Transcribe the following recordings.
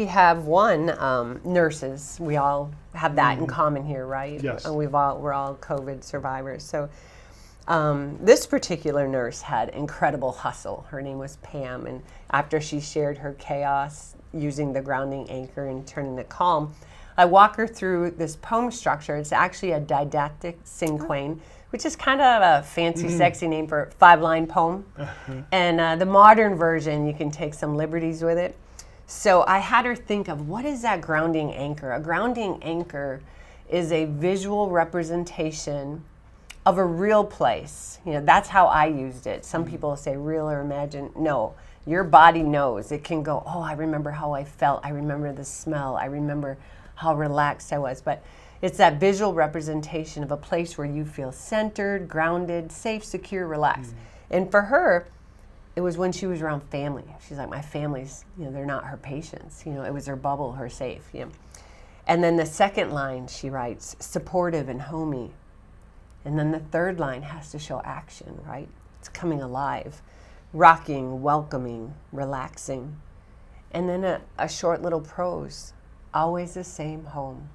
we have nurses. We all have that in common here, right? Yes. We're all COVID survivors. So this particular nurse had incredible hustle. Her name was Pam, and after she shared her chaos using the grounding anchor and turning it calm, I walk her through this poem structure. It's actually a didactic cinquain, which is kind of a fancy, sexy name for a 5-line poem. And the modern version, you can take some liberties with it. So I had her think of, what is that grounding anchor? A grounding anchor is a visual representation of a real place. You know, that's how I used it. Some people say real or imagine. No, your body knows. It can go, oh, I remember how I felt. I remember the smell. I remember how relaxed I was. But it's that visual representation of a place where you feel centered, grounded, safe, secure, relaxed. And for her, it was when she was around family. She's like, my family's, they're not her patients. It was her bubble, her safe. And then the second line, she writes, supportive and homey. And then the third line has to show action, right? It's coming alive, rocking, welcoming, relaxing. And then a short little prose, always the same home.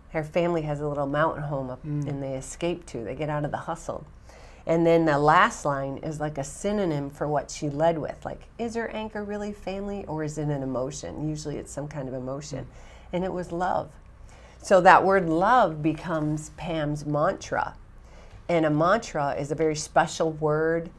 Her family has a little mountain home up and they escape to. They get out of the hustle. And then the last line is like a synonym for what she led with. Like, is her anchor really family or is it an emotion? Usually it's some kind of emotion. And it was love. So that word love becomes Pam's mantra. And a mantra is a very special word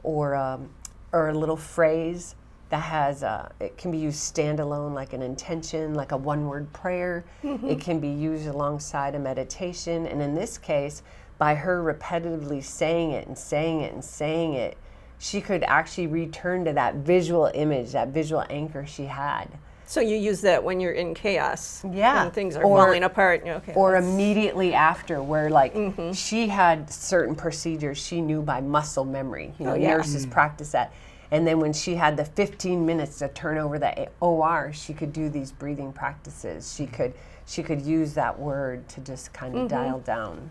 or a little phrase that has, it can be used standalone, like an intention, like a one-word prayer. It can be used alongside a meditation. And in this case, by her repetitively saying it and saying it and saying it, she could actually return to that visual image, that visual anchor she had. So you use that when you're in chaos, yeah, when things are falling apart. Okay, or immediately after, where like she had certain procedures she knew by muscle memory. Nurses practice that. And then when she had the 15 minutes to turn over the OR, she could do these breathing practices. She could use that word to just kind of dial down.